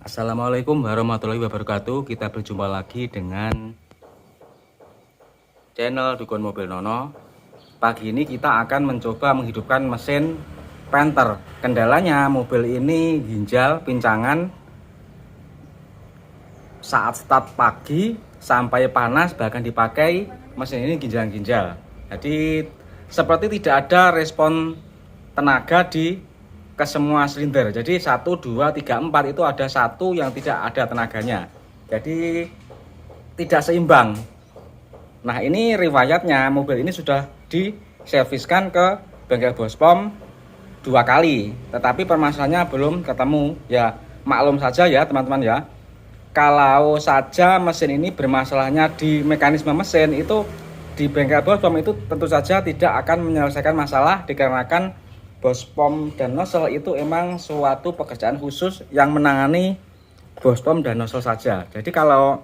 Assalamualaikum warahmatullahi wabarakatuh. Kita berjumpa lagi dengan channel Dukun Mobil Nono. Pagi ini kita akan mencoba menghidupkan mesin Panther. Kendalanya mobil ini ginjal pincangan saat start pagi sampai panas, bahkan dipakai mesin ini ginjal-ginjal. Jadi seperti tidak ada respon tenaga di ke semua silinder. Jadi 1, 2, 3, 4 itu ada satu yang tidak ada tenaganya. Jadi tidak seimbang. Nah, ini riwayatnya mobil ini sudah diserviskan ke bengkel Bospom 2 kali, tetapi permasalahannya belum ketemu. Ya, maklum saja ya teman-teman ya. Kalau saja mesin ini bermasalahnya di mekanisme mesin, itu di bengkel Bospom itu tentu saja tidak akan menyelesaikan masalah, dikarenakan Bospom dan nozzle itu emang suatu pekerjaan khusus yang menangani Bospom dan nozzle saja. Jadi kalau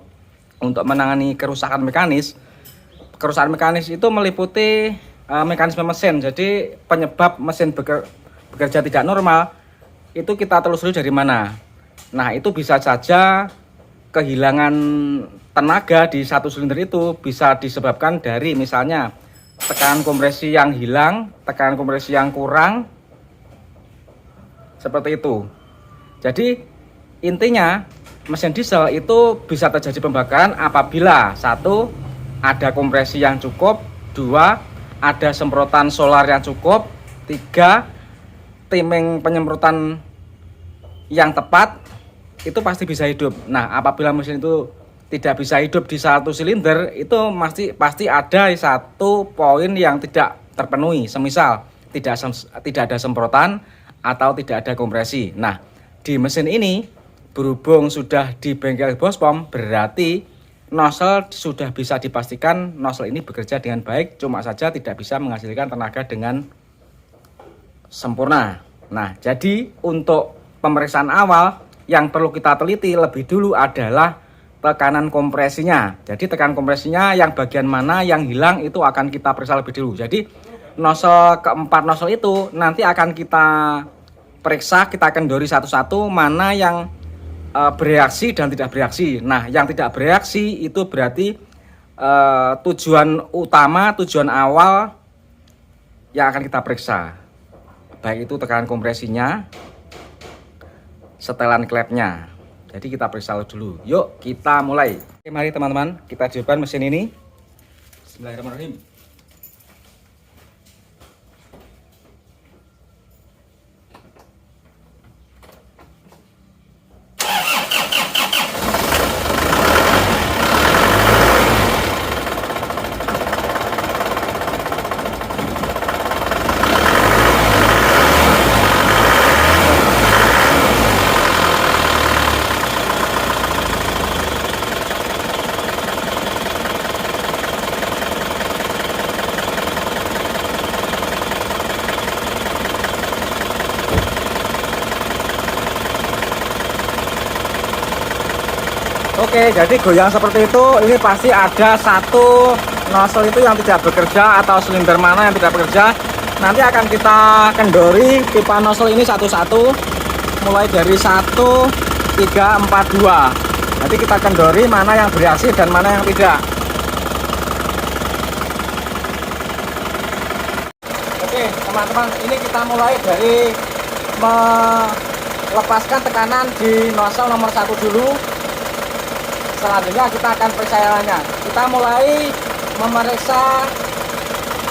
untuk menangani kerusakan mekanis itu meliputi mekanisme mesin. Jadi penyebab mesin bekerja tidak normal itu kita telusuri dari mana. Nah, itu bisa saja kehilangan tenaga di satu silinder itu bisa disebabkan dari misalnya tekanan kompresi yang hilang, tekanan kompresi yang kurang, seperti itu. Jadi intinya mesin diesel itu bisa terjadi pembakaran apabila 1, ada kompresi yang cukup, 2, ada semprotan solar yang cukup, 3, timing penyemprotan yang tepat, itu pasti bisa hidup. Nah, apabila mesin itu tidak bisa hidup di satu silinder, itu pasti ada satu poin yang tidak terpenuhi. Semisal tidak ada semprotan atau tidak ada kompresi. Nah, di mesin ini berhubung sudah di bengkel Bospom, berarti nozzle sudah bisa dipastikan nozzle ini bekerja dengan baik, cuma saja tidak bisa menghasilkan tenaga dengan sempurna. Nah, jadi untuk pemeriksaan awal yang perlu kita teliti lebih dulu adalah tekanan kompresinya. Jadi tekanan kompresinya yang bagian mana yang hilang itu akan kita periksa lebih dulu. Jadi nozzle keempat nozzle itu nanti akan kita periksa, kita kendori satu-satu mana yang bereaksi dan tidak bereaksi. Nah, yang tidak bereaksi itu berarti tujuan utama, tujuan awal yang akan kita periksa. Baik itu tekanan kompresinya, setelan klepnya. Jadi kita periksa dulu. Yuk kita mulai. Oke, mari teman-teman kita hidupkan mesin ini. Bismillahirrahmanirrahim. Oke, jadi goyang seperti itu, ini pasti ada satu nozzle itu yang tidak bekerja atau silinder mana yang tidak bekerja. Nanti akan kita kendori pipa nozzle ini satu-satu, mulai dari 1, 3, 4, 2. Nanti kita kendori mana yang bereaksi dan mana yang tidak. Oke, teman-teman, ini kita mulai dari melepaskan tekanan di nozzle nomor 1 dulu. Selanjutnya kita akan periksa yang lainnya. Kita mulai memeriksa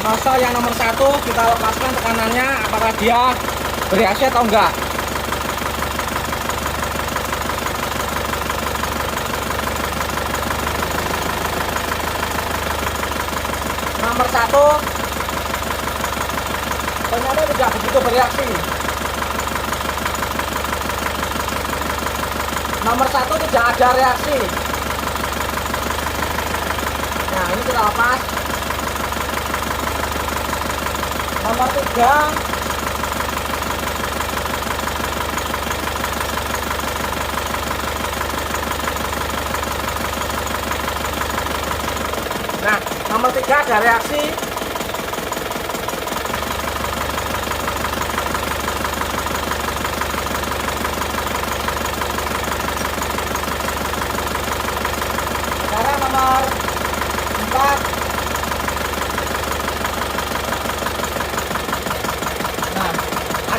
nozzle yang nomor 1. Kita lepaskan tekanannya, apakah dia bereaksi atau enggak. Nomor 1 ternyata tidak begitu bereaksi. Nomor 1 tidak ada reaksi. Nah, ini kita lepas. Nomor 3 nah, nomor 3 ada reaksi.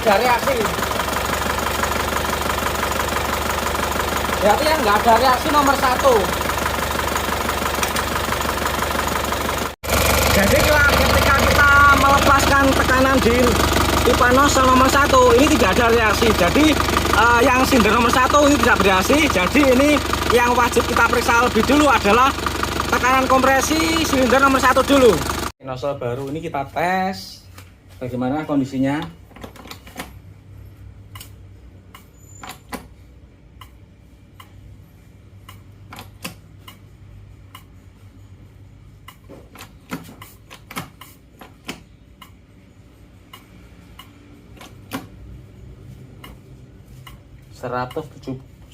ada reaksi. Berarti yang nggak ada reaksi nomor 1. Jadi ketika kita melepaskan tekanan di pipa nozzle nomor 1 ini tidak ada reaksi. Jadi yang silinder nomor 1 ini tidak bereaksi. Jadi ini yang wajib kita periksa lebih dulu adalah tekanan kompresi silinder nomor 1 dulu. Nozzle baru ini kita tes bagaimana kondisinya.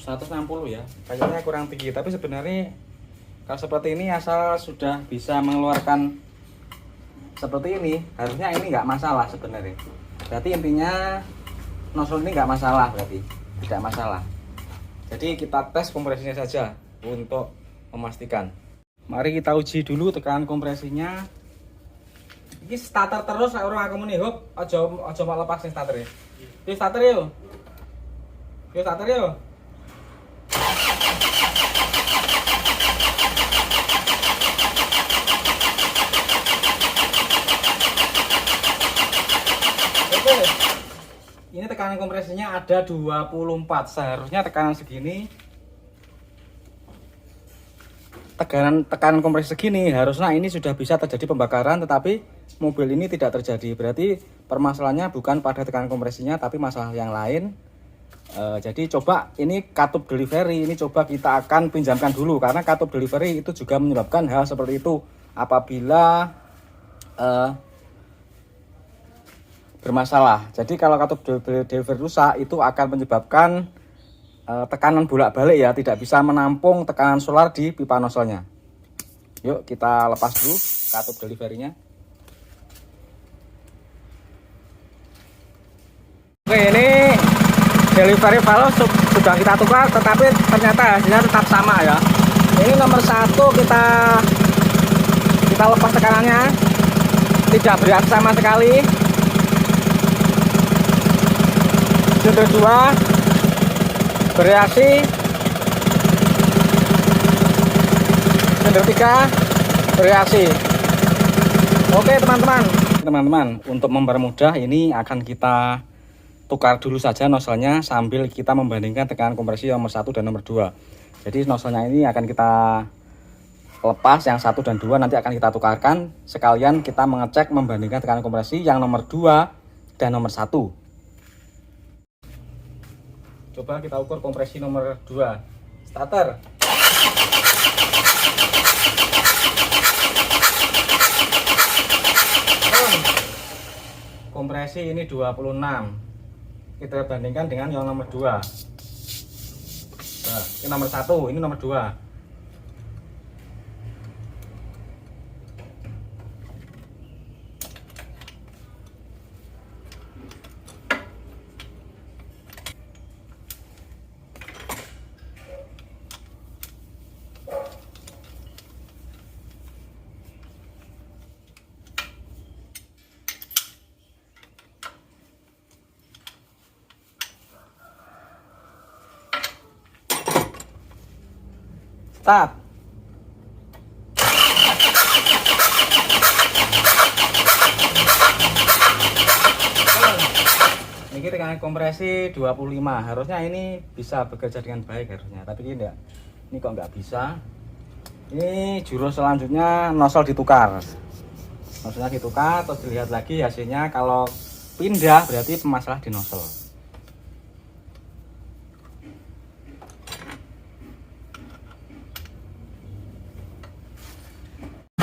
(160 ya, kayaknya kurang tinggi, tapi sebenarnya kalau seperti ini asal sudah bisa mengeluarkan seperti ini harusnya ini nggak masalah sebenarnya. Berarti intinya nozzle ini nggak masalah, berarti tidak masalah. Jadi kita tes kompresinya saja untuk memastikan. Mari kita uji dulu tekanan kompresinya. Ini starter terus orang aku muni hop, aja mau lepas starter ya. Ini starter yuk. Yuk starter yuk. Oke. Ini tekanan kompresinya ada 24. Seharusnya tekanan segini. Tekanan kompresi segini harusnya ini sudah bisa terjadi pembakaran, tetapi mobil ini tidak terjadi. Berarti permasalahannya bukan pada tekanan kompresinya tapi masalah yang lain. Jadi coba ini katup delivery ini coba kita akan pinjamkan dulu, karena katup delivery itu juga menyebabkan hal seperti itu apabila bermasalah. Jadi kalau katup delivery rusak itu akan menyebabkan tekanan bolak-balik ya, tidak bisa menampung tekanan solar di pipa nozzle-nya. Yuk kita lepas dulu katup delivery-nya. Oke, ini delivery valve sudah kita tukar, tetapi ternyata hasilnya tetap sama ya. Ini nomor 1 kita lepas tekanannya, tidak bereaksi sama sekali. Silinder 2 bereaksi, silinder 3 bereaksi. Oke teman-teman, untuk mempermudah ini akan kita tukar dulu saja nozzle-nya sambil kita membandingkan tekanan kompresi nomor 1 dan nomor 2. Jadi nozzle-nya ini akan kita lepas, yang 1 dan 2 nanti akan kita tukarkan. Sekalian kita mengecek membandingkan tekanan kompresi yang nomor 2 dan nomor 1. Coba kita ukur kompresi nomor 2. Starter. Kompresi ini 26. Kita bandingkan dengan yang nomor 2. Nah, ini nomor 1, ini nomor 2. Start. Ini tekanan kompresi 25. Harusnya ini bisa bekerja dengan baik harusnya, tapi ini enggak. Ini kok nggak bisa. Ini jurus selanjutnya nozzle ditukar. Nozzle ditukar terus dilihat lagi hasilnya. Kalau pindah berarti masalah di nozzle.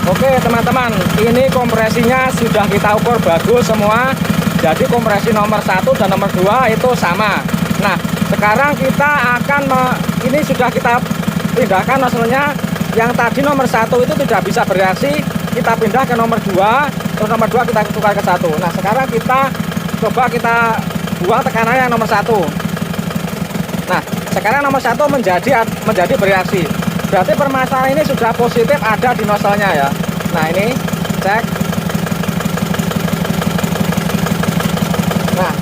Oke teman-teman, ini kompresinya sudah kita ukur bagus semua. Jadi kompresi nomor 1 dan nomor 2 itu sama. Nah sekarang kita akan ini sudah kita pindahkan nozzle-nya. Yang tadi nomor 1 itu tidak bisa bereaksi, kita pindah ke nomor 2. Terus nomor 2 kita tukar ke 1. Nah sekarang kita coba kita buang tekanannya yang nomor 1. Nah sekarang nomor 1 menjadi bereaksi. Berarti permasalahan ini sudah positif ada di nozzle-nya ya. Nah ini cek. Nah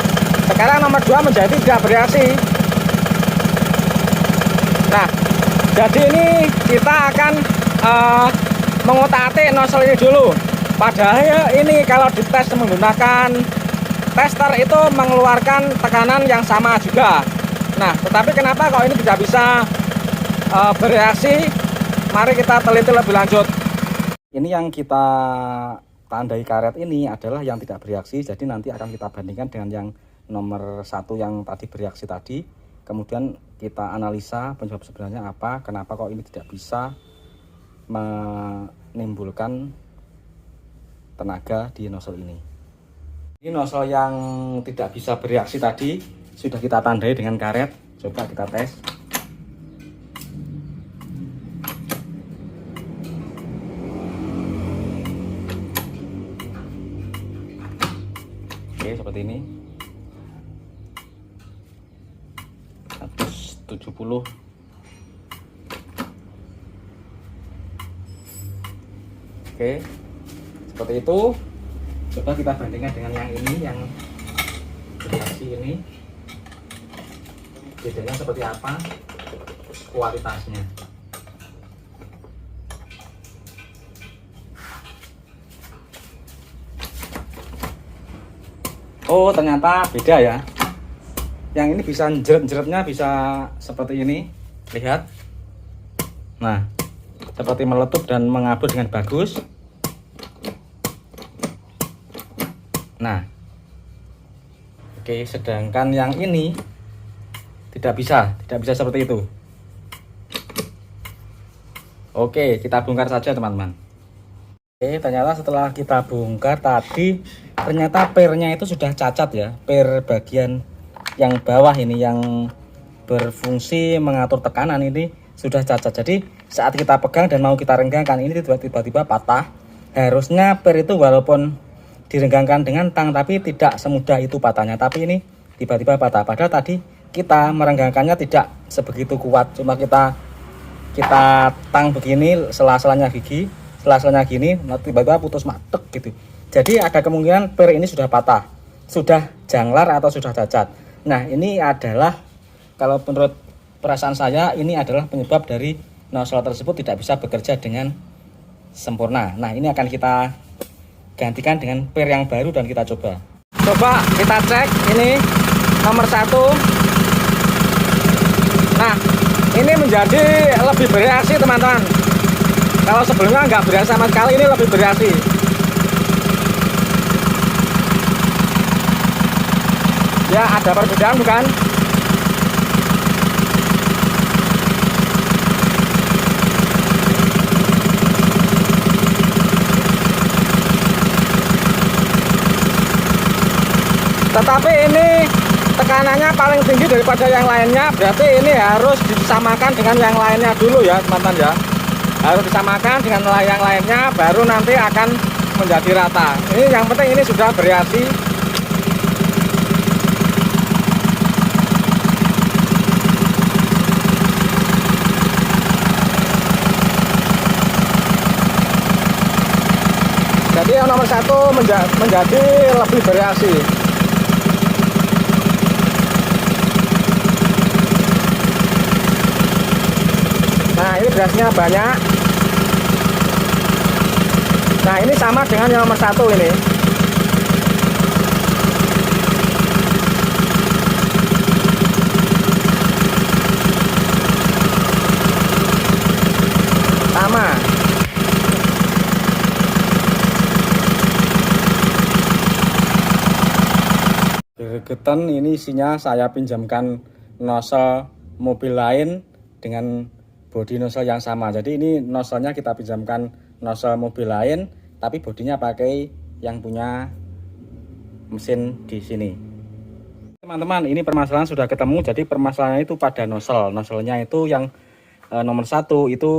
sekarang nomor 2 menjadi tidak bereaksi. Nah, jadi ini kita akan mengotak-atik nozzle ini dulu. Padahal ini kalau dites menggunakan tester itu mengeluarkan tekanan yang sama juga. Nah, tetapi kenapa kok ini tidak bisa bereaksi? Mari kita teliti lebih lanjut. Ini yang kita tandai karet ini adalah yang tidak bereaksi. Jadi nanti akan kita bandingkan dengan yang nomor 1 yang tadi bereaksi tadi. Kemudian kita analisa penyebab sebenarnya apa, kenapa kok ini tidak bisa menimbulkan tenaga di nozzle ini. Ini nozzle yang tidak bisa bereaksi tadi sudah kita tandai dengan karet. Coba kita tes. Oke, seperti ini. 170. Oke, seperti itu. Coba kita bandingkan dengan yang ini, yang bereaksi ini. Bedanya seperti apa kualitasnya. Oh, ternyata beda ya. Yang ini bisa jeret-jeretnya bisa seperti ini. Lihat. Nah, seperti meletup dan mengabur dengan bagus. Nah, oke, sedangkan yang ini tidak bisa seperti itu. Oke, kita bongkar saja teman-teman. Oke, ternyata setelah kita bongkar tadi, ternyata pernya itu sudah cacat ya. Per bagian yang bawah ini yang berfungsi mengatur tekanan ini sudah cacat. Jadi saat kita pegang dan mau kita renggangkan, ini tiba-tiba patah. Harusnya per itu walaupun direnggangkan dengan tang tapi tidak semudah itu patahnya, tapi ini tiba-tiba patah. Padahal tadi kita merenggangkannya tidak sebegitu kuat, cuma kita tang begini, sela-selanya gigi, sela-selanya gini, tiba-tiba putus matek gitu. Jadi ada kemungkinan per ini sudah patah, sudah janglar atau sudah cacat. Nah, ini adalah kalau menurut perasaan saya ini adalah penyebab dari nozzle tersebut tidak bisa bekerja dengan sempurna. Nah, ini akan kita gantikan dengan per yang baru dan kita coba kita cek ini nomor 1. Nah, ini menjadi lebih bereaksi teman-teman. Kalau sebelumnya nggak bereaksi sama sekali, ini lebih bereaksi. Ya, ada perbedaan bukan? Tetapi ini tekanannya paling tinggi daripada yang lainnya, berarti ini harus disamakan dengan yang lainnya dulu ya teman-teman ya. Harus disamakan dengan yang lainnya, baru nanti akan menjadi rata. Ini yang penting ini sudah bereaksi. Jadi yang nomor 1 menjadi lebih bereaksi. Nah, ini bereaksinya banyak. Nah, ini sama dengan yang nomor 1 ini. Sama. Gregetan ini isinya saya pinjamkan nozzle mobil lain dengan bodi nozzle yang sama. Jadi ini nozzle-nya kita pinjamkan nozzle mobil lain, tapi bodinya pakai yang punya mesin di sini. Teman-teman, ini permasalahan sudah ketemu. Jadi permasalahannya itu pada nozzle. Nozzle-nya itu yang nomor 1 itu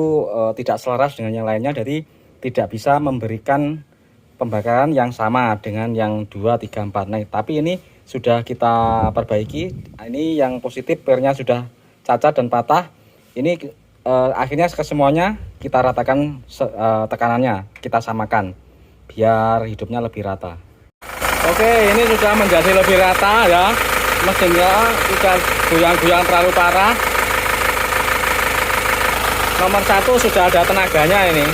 tidak selaras dengan yang lainnya. Jadi tidak bisa memberikan pembakaran yang sama dengan yang 2, 3, 4. Nah, tapi ini sudah kita perbaiki. Ini yang positif, pernya sudah cacat dan patah. Ini akhirnya kesemuanya kita ratakan tekanannya, kita samakan biar hidupnya lebih rata. Oke, ini sudah menjadi lebih rata ya. mesinnya sudah goyang-goyang terlalu parah. Nomor 1 sudah ada tenaganya ini.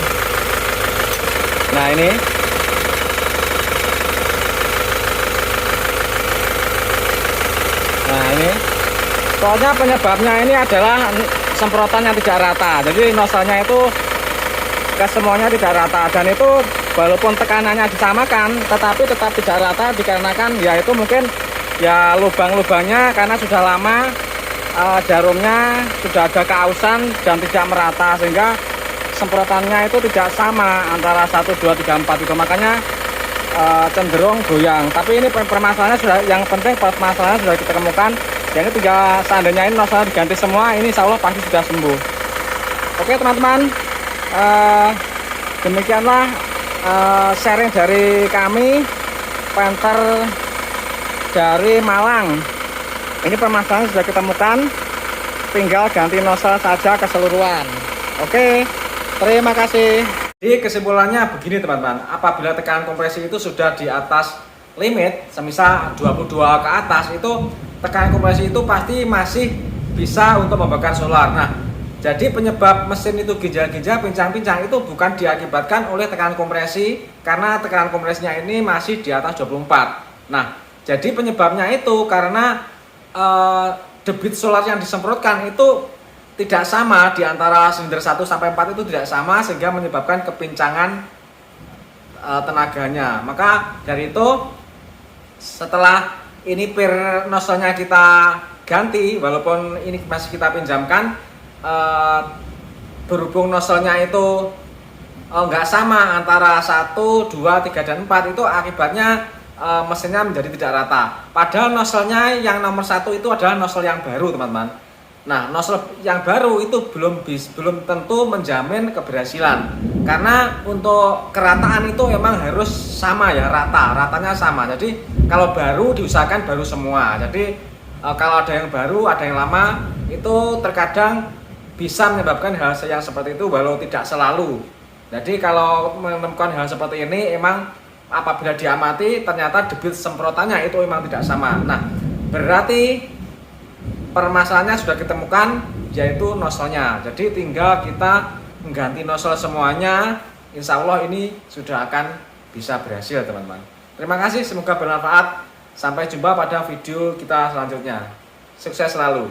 Nah ini. Nah ini. Soalnya penyebabnya ini adalah semprotan yang tidak rata. Jadi nozzle-nya itu ke semuanya tidak rata, dan itu walaupun tekanannya disamakan tetapi tetap tidak rata dikarenakan ya itu mungkin ya lubang-lubangnya karena sudah lama jarumnya sudah ada keausan dan tidak merata, sehingga semprotannya itu tidak sama antara 1, 2, 3, 4 itu, makanya cenderung goyang. Tapi ini permasalahannya sudah, yang penting permasalahannya sudah kita temukan. Jadi tinggal seandainya ini nozzle diganti semua, ini insya Allah pasti sudah sembuh. Oke teman-teman, demikianlah sharing dari kami Panther dari Malang. Ini permasalahan sudah kita temukan, tinggal ganti nozzle saja keseluruhan. Oke, terima kasih. Jadi kesimpulannya begini teman-teman, apabila tekanan kompresi itu sudah di atas limit, semisal 22 ke atas, itu tekanan kompresi itu pasti masih bisa untuk membakar solar. Nah, jadi penyebab mesin itu ginjal-ginjal, pincang-pincang itu bukan diakibatkan oleh tekanan kompresi, karena tekanan kompresinya ini masih di atas 24. Nah, jadi penyebabnya itu karena debit solar yang disemprotkan itu tidak sama di antara silinder 1 sampai 4 itu tidak sama, sehingga menyebabkan kepincangan tenaganya. Maka dari itu setelah ini pir nozzle-nya kita ganti, walaupun ini masih kita pinjamkan, berhubung nozzle-nya itu nggak sama antara 1, 2, 3, dan 4, itu akibatnya mesinnya menjadi tidak rata. Padahal nozzle-nya yang nomor 1 itu adalah nozzle yang baru teman-teman. Nah, nozzle yang baru itu belum tentu menjamin keberhasilan, karena untuk kerataan itu memang harus sama ya, ratanya sama. Jadi kalau baru diusahakan baru semua. Jadi kalau ada yang baru, ada yang lama, itu terkadang bisa menyebabkan hal yang seperti itu, walau tidak selalu. Jadi kalau menemukan hal seperti ini, emang apabila diamati ternyata debit semprotannya itu memang tidak sama. Nah, berarti permasalahannya sudah ditemukan, yaitu nozzle-nya. Jadi tinggal kita mengganti nozzle semuanya, insya Allah ini sudah akan bisa berhasil teman-teman. Terima kasih, semoga bermanfaat. Sampai jumpa pada video kita selanjutnya. Sukses selalu.